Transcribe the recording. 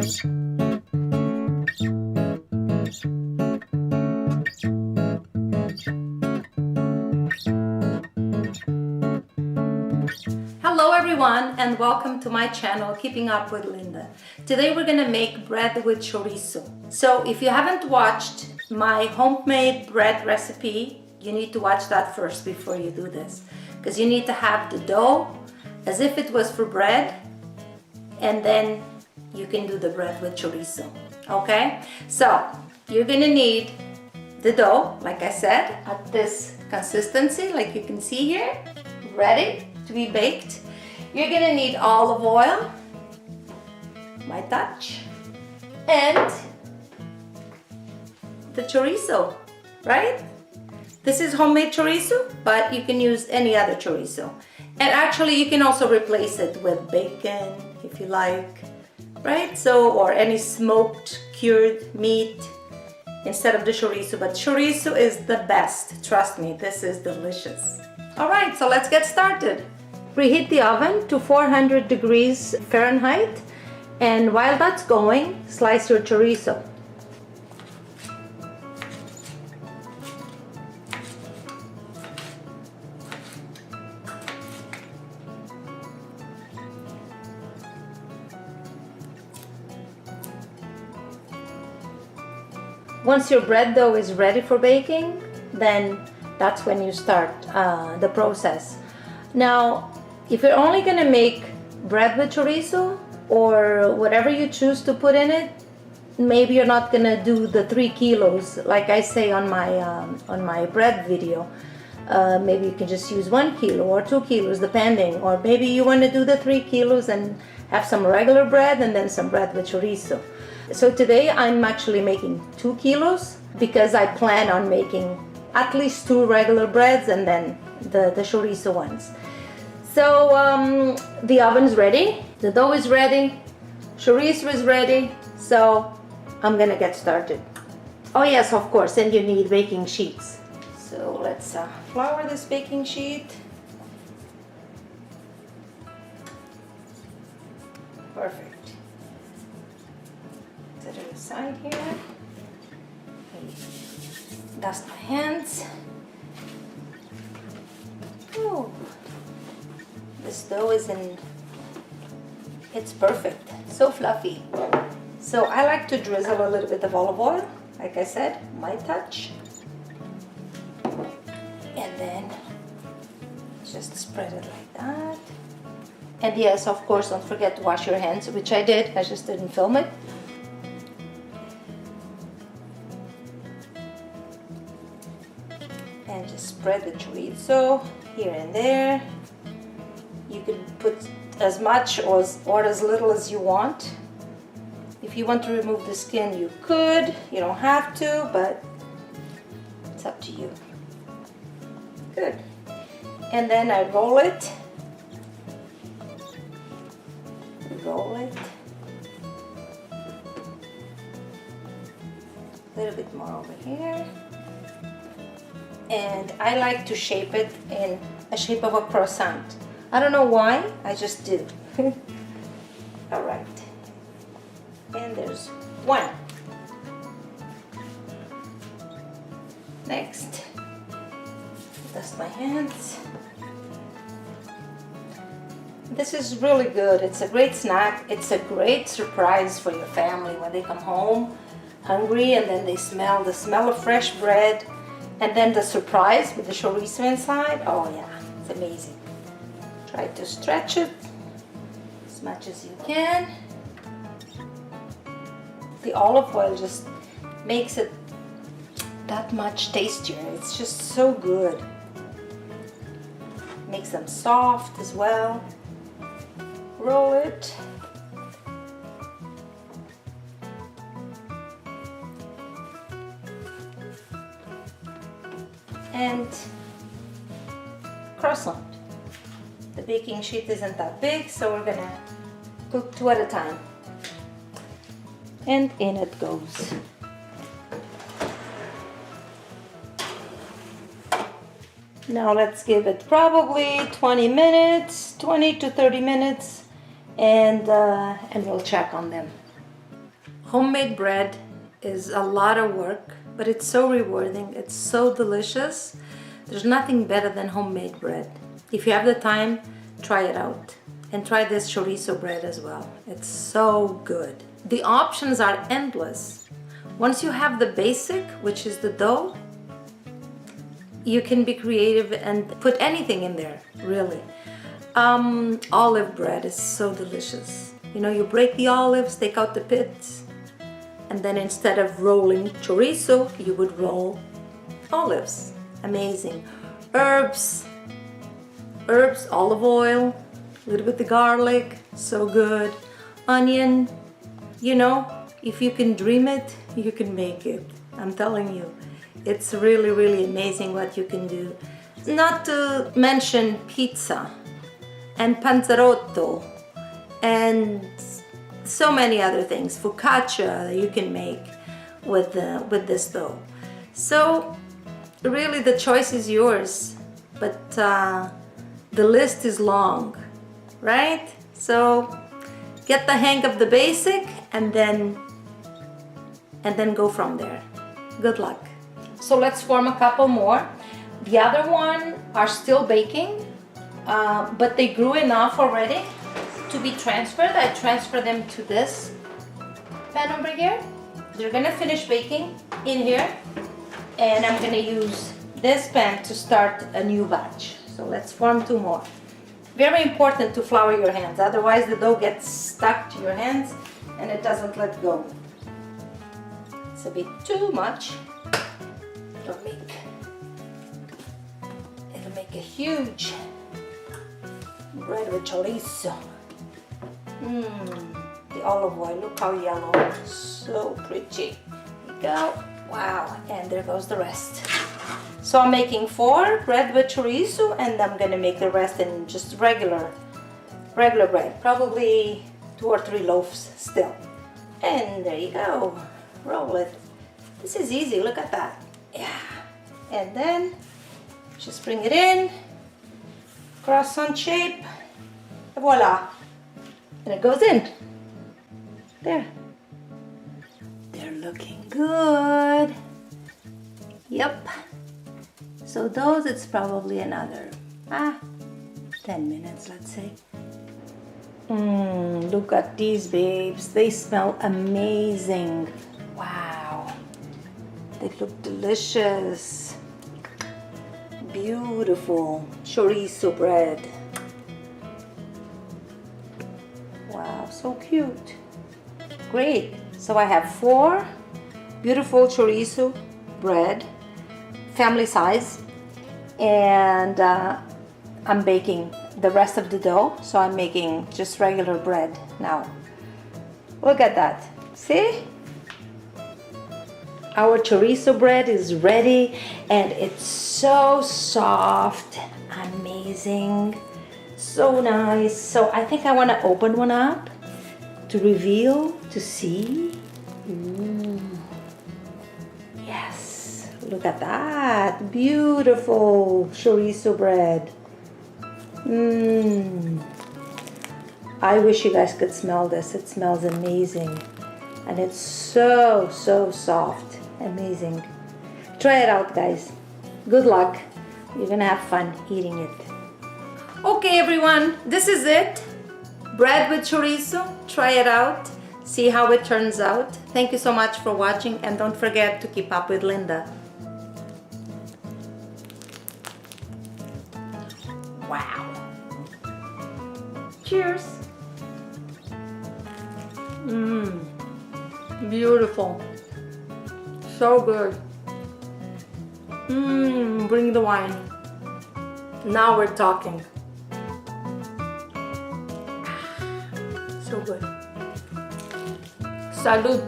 Hello everyone and welcome to my channel Keeping Up with Linda. Today we're gonna make bread with chorizo. So if you haven't watched my homemade bread recipe, you need to watch that first before you do this, because you need to have the dough as if it was for bread, and then you can do the bread with chorizo. Okay, so you're gonna need the dough, like I said, at this consistency, like you can see here, ready to be baked. You're gonna need olive oil, my touch, and the chorizo, right? This is homemade chorizo, but you can use any other chorizo. And actually you can also replace it with bacon if you like, right? So, or any smoked cured meat instead of the chorizo, but chorizo is the best. Trust me, this is delicious. All right, so let's get started. Preheat the oven to 400 degrees Fahrenheit, and while that's going, slice your chorizo. Once your bread dough is ready for baking, then that's when you start the process. Now, if you're only gonna make bread with chorizo or whatever you choose to put in it, maybe you're not gonna do the 3 kilos like I say on my bread video. Maybe you can just use 1 kilo or 2 kilos depending, or maybe you want to do the 3 kilos and have some regular bread and then some bread with chorizo. So today I'm actually making 2 kilos because I plan on making at least 2 regular breads and then the chorizo ones. So the oven's ready, the dough is ready, chorizo is ready, so I'm gonna get started. Oh yes, of course, and you need baking sheets. So let's flour this baking sheet. Perfect. Set it aside here. Dust my hands. Oh. This dough it's perfect, so fluffy. So I like to drizzle a little bit of olive oil, like I said, my touch. And then just spread it like that. And yes, of course, don't forget to wash your hands, which I did, I just didn't film it. And just spread the chorizo here and there. You can put as much or as little as you want. If you want to remove the skin, you could. You don't have to, but it's up to you. Good. And then I roll it. Roll it. A little bit more over here. And I like to shape it in a shape of a croissant. I don't know why, I just do. All right. And there's one. Next, dust my hands. This is really good. It's a great snack. It's a great surprise for your family when they come home hungry and then they smell the smell of fresh bread, and then the surprise with the chorizo inside. Oh yeah, it's amazing. Try to stretch it as much as you can. The olive oil just makes it that much tastier. It's just so good. Makes them soft as well. Roll it. And croissant. The baking sheet isn't that big, so we're gonna cook 2 at a time. And in it goes. Now let's give it probably 20 minutes, 20 to 30 minutes, and we'll check on them. Homemade bread is a lot of work, but it's so rewarding. It's so delicious. There's nothing better than homemade bread. If you have the time, try it out. And try this chorizo bread as well. It's so good. The options are endless. Once you have the basic, which is the dough, you can be creative and put anything in there, really. Olive bread is so delicious. You know, you break the olives, take out the pits, and then instead of rolling chorizo, you would roll olives. Amazing. Herbs, olive oil, a little bit of garlic, so good. Onion, you know, if you can dream it, you can make it. I'm telling you, it's really, really amazing what you can do. Not to mention pizza and panzerotto and so many other things, focaccia that you can make with this dough. So really the choice is yours, but the list is long, right? So get the hang of the basic and then go from there. Good luck. So let's form a couple more. The other one are still baking, but they grew enough already to be transferred. I transfer them to this pan over here. They're gonna finish baking in here, and I'm gonna use this pan to start a new batch. So let's form two more. Very important to flour your hands, otherwise the dough gets stuck to your hands and it doesn't let go. It's a bit too much. It'll make a huge bread with chorizo. The olive oil, look how yellow, so pretty. There you go. Wow, and there goes the rest. So I'm making 4 bread with chorizo, and I'm gonna make the rest in just regular bread, probably 2 or 3 loaves still. And there you go, roll it. This is easy, look at that. Yeah, and then just bring it in, croissant shape, and voila. And it goes in. There. They're looking good. Yep. So those, it's probably another 10 minutes, let's say. Look at these babes. They smell amazing. Wow. They look delicious. Beautiful chorizo bread. Wow, so cute. Great. So I have 4 beautiful chorizo bread, family size, and I'm baking the rest of the dough. So I'm making just regular bread now. Look at that. See? Our chorizo bread is ready, and it's so soft, amazing, so nice. So I think I want to open one up to reveal, to see. Ooh. Yes, look at that, beautiful chorizo bread. I wish you guys could smell this. It smells amazing, and it's so soft. Amazing. Try it out, guys. Good luck. You're gonna have fun eating it. Okay, everyone, this is it. Bread with chorizo. Try it out. See how it turns out. Thank you so much for watching, and don't forget to keep up with Linda. Wow. Cheers. Beautiful. So good. Bring the wine. Now we're talking. So good. Salud.